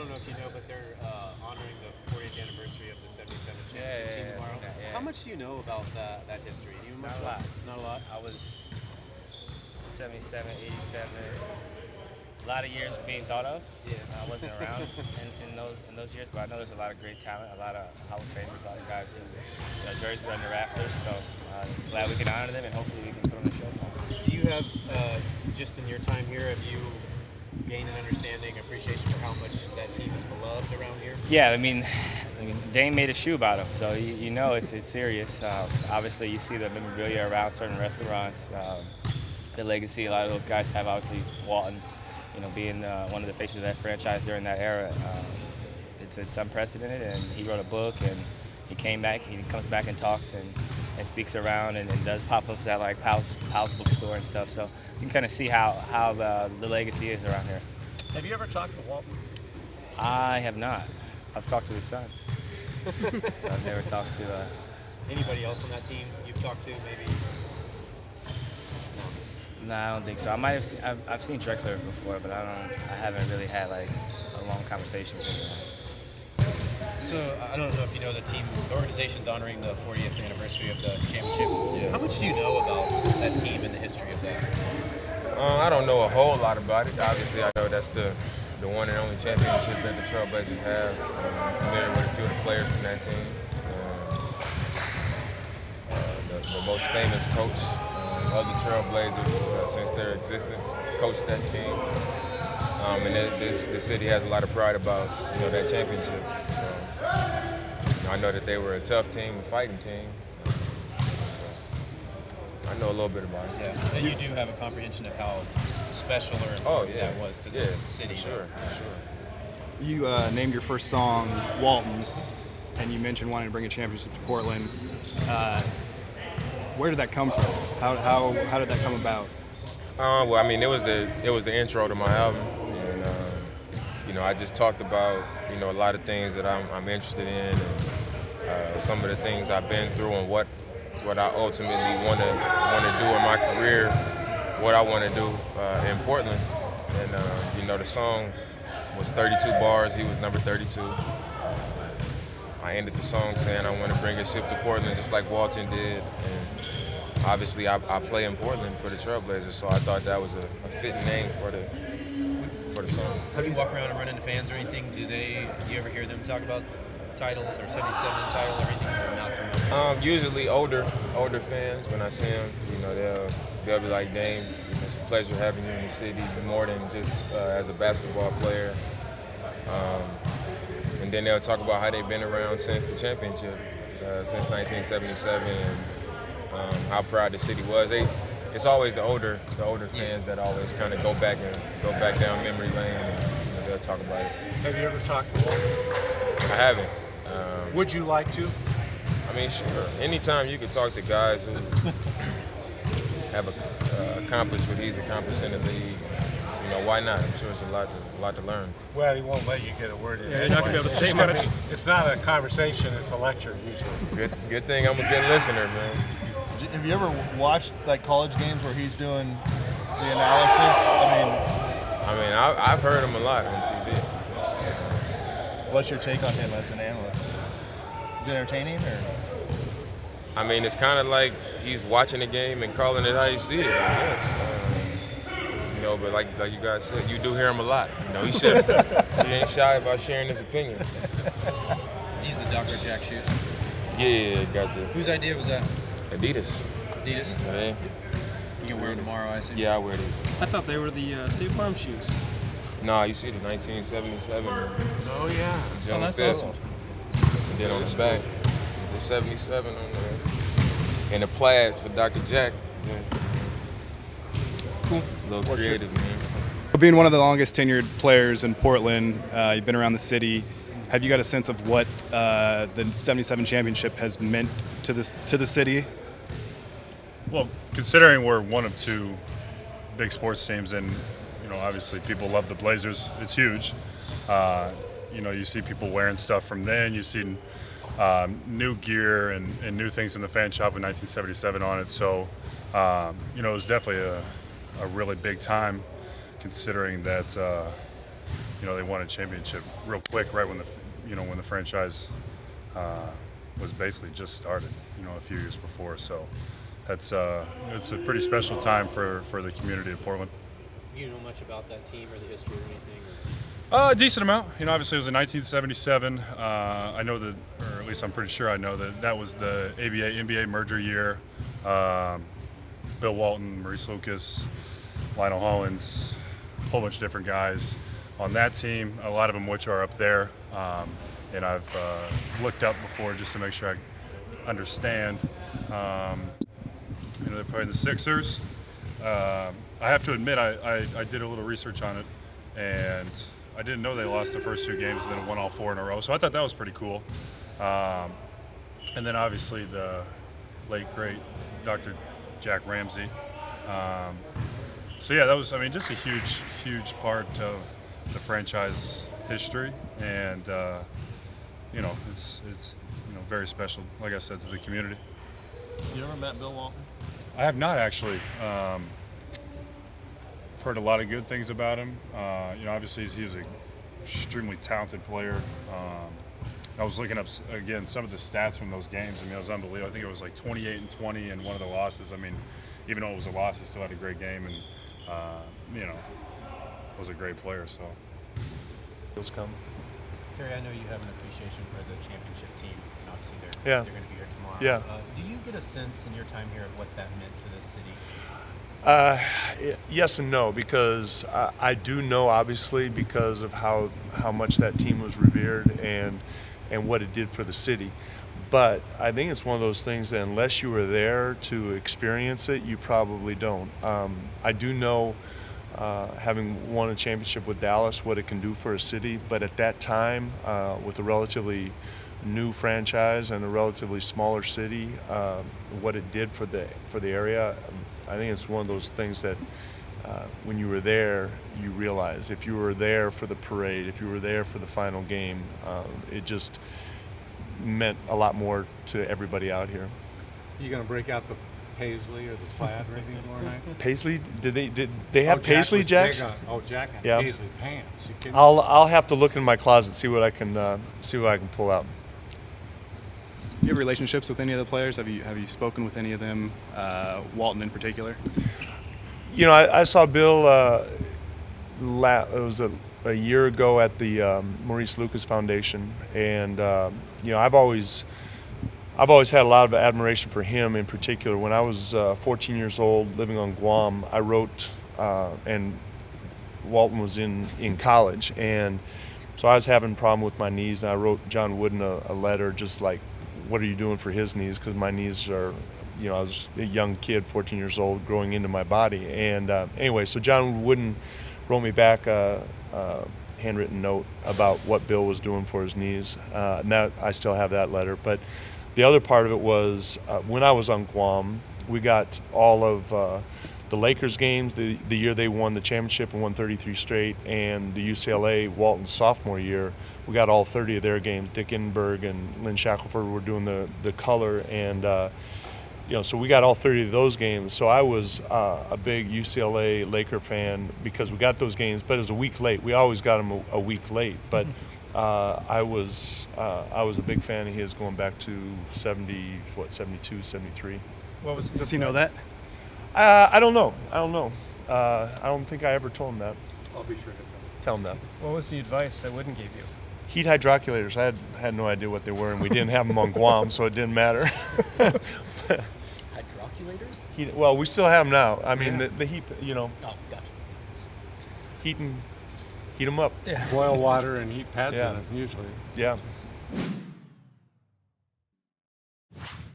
don't know if you know, but they're honoring the 40th anniversary of the 77 championship team tomorrow. How much do you know about that history? Do you know much? Not a lot. Not a lot? I was 77, 87. A lot of years being thought of. Yeah. I wasn't around in those years, but I know there's a lot of great talent, a lot of Hall of Famers, a lot of guys who jerseys are in the rafters. So glad we can honor them, and hopefully we can put on a show for them. Do you have, just in your time here, have you gained an understanding, appreciation for how much that team is beloved around here? Yeah, I mean, Dane made a shoe about him, so you know it's serious. Obviously, you see the memorabilia around certain restaurants. The legacy a lot of those guys have, obviously Walton, being one of the faces of that franchise during that era. It's unprecedented, and he wrote a book, and he came back. He comes back and talks and speaks around and does pop-ups at like Powell's bookstore and stuff. So you can kind of see how the legacy is around here. Have you ever talked to Walton? I have not. I've talked to his son. I've never talked to anybody else on that team you've talked to, maybe? No, I don't think so. I've seen Drexler before, but I haven't really had like a long conversation with him. So I don't know if you know the organization's honoring the 40th anniversary of the championship. Yeah. How much do you know about that team and the history of that? I don't know a whole lot about it. Obviously, I know that's the one and only championship that the Trailblazers have. I'm familiar with a few of the players from that team. The most famous coach of the Trailblazers since their existence coached that team. And the city has a lot of pride about that championship. So, I know that they were a tough team, a fighting team. So, I know a little bit about it. Yeah, and you do have a comprehension of how special or important that was to this city. Sure. You named your first song Walton, and you mentioned wanting to bring a championship to Portland. Where did that come from? How did that come about? Well, I mean, it was the intro to my album, and I just talked about a lot of things that I'm interested in, and some of the things I've been through, and what I ultimately want to do in my career, what I want to do in Portland. And the song was 32 bars. He was number 32. I ended the song saying I want to bring a ship to Portland, just like Walton did. And obviously, I play in Portland for the Trailblazers, so I thought that was a fitting name for the song. Have you walk around and run into fans or anything? Do you ever hear them talk about titles or 77 title or anything, or not so much? Usually older fans, when I see them, they'll be like, Dame, it's a pleasure having you in the city, more than just as a basketball player. And then they'll talk about how they've been around since the championship, since 1977, and how proud the city was. It's always the older fans that always kind of go back down memory lane, and they'll talk about it. Have you ever talked to Walton? I haven't. Would you like to? I mean, sure. Anytime you can talk to guys who have accomplished what he's accomplished in the league, why not? I'm sure it's a lot to learn. Well, he won't let you get a word in. Yeah, you're not gonna be able to say much. It's not a conversation; it's a lecture usually. Good thing I'm a good listener, man. Have you ever watched like college games where he's doing the analysis? I've heard him a lot on TV. What's your take on him as an analyst? Is it entertaining or? I mean, it's kind of like he's watching the game and calling it how you see it, I guess. But like you guys said, you do hear him a lot. He ain't shy about sharing his opinion. These are the Dr. Jack shoes. Yeah, got the. Whose idea was that? Adidas. Adidas? Yeah. You can wear them tomorrow, I assume? Yeah, I wear these. I thought they were the State Farm shoes. Nah, you see the 1977. Oh yeah. Oh, that's awesome. And then on the back, the 77 on there. And the plaid for Dr. Jack. Yeah. Cool. A little creative, man. Being one of the longest tenured players in Portland, you've been around the city. Have you got a sense of what the 77 championship has meant to the city? Well, considering we're one of two big sports teams, and obviously people love the Blazers, it's huge. You see people wearing stuff from then. You've seen new gear and new things in the fan shop with 1977 on it. So, it was definitely a really big time, considering that they won a championship real quick right when the franchise was basically just started, a few years before. So it's a pretty special time for the community of Portland. You know much about that team or the history or anything? A decent amount. Obviously it was in 1977. I know that, or at least I'm pretty sure I know that was the ABA-NBA merger year. Bill Walton, Maurice Lucas, Lionel Hollins, a whole bunch of different guys on that team, a lot of them which are up there. And I've looked up before just to make sure I understand. They're playing the Sixers. I have to admit, I did a little research on it, and I didn't know they lost the first 2 games and then won all 4 in a row. So I thought that was pretty cool. And then obviously the late, great Dr. Jack Ramsey. So yeah, that was, just a huge, huge part of the franchise history. And, it's very special, like I said, to the community. You ever met Bill Walton? I have not actually. I've heard a lot of good things about him. Obviously he was an extremely talented player. I was looking up again some of the stats from those games. It was unbelievable. I think it was like 28-20 in one of the losses. Even though it was a loss, he still had a great game and was a great player. So Those come. Terry, I know you have an appreciation for the championship team, and obviously they're going to be here tomorrow. Yeah. Do you get a sense in your time here of what that meant to this city? Yes and no, because I do know, obviously, because of how much that team was revered and what it did for the city. But I think it's one of those things that unless you were there to experience it, you probably don't. I do know, having won a championship with Dallas, what it can do for a city. But at that time, with a relatively new franchise and a relatively smaller city, what it did for the area, I think it's one of those things that when you were there, you realize. If you were there for the parade, if you were there for the final game, it just meant a lot more to everybody out here. You gonna break out the paisley or the plaid or anything tomorrow night? Paisley? Did they have paisley jacks? Jack had Yeah. paisley pants. You kidding? I'll have to look in my closet, see what I can pull out. Do you have relationships with any of the players? Have you spoken with any of them, Walton in particular? I saw Bill. It was a year ago at the Maurice Lucas Foundation, and I've always had a lot of admiration for him in particular. When I was 14 years old, living on Guam, I wrote, and Walton was in college, and so I was having a problem with my knees, and I wrote John Wooden a letter, just like, what are you doing for his knees? Because my knees are, I was a young kid, 14 years old, growing into my body. And anyway, so John Wooden wrote me back a handwritten note about what Bill was doing for his knees. Now I still have that letter. But the other part of it was when I was on Guam, we got all of the Lakers games, the year they won the championship and won 33 straight, and the UCLA Walton sophomore year, we got all 30 of their games. Dick Enberg and Lynn Shackelford were doing the color, and so we got all 30 of those games. So I was a big UCLA Laker fan because we got those games, but it was a week late. We always got them a week late, but I was a big fan of his going back to 72, 73. Does he know that? I don't know. I don't think I ever told him that. I'll be sure to Tell him that. What was the advice that Wooden gave you? Heat hydroculators. I had no idea what they were, and we didn't have them on Guam, so it didn't matter. Hydroculators? Well, we still have them now. I mean, Yeah. the heat, Oh, gotcha. heat them up. Yeah. Boil water and heat pads Yeah. in it, usually. Yeah.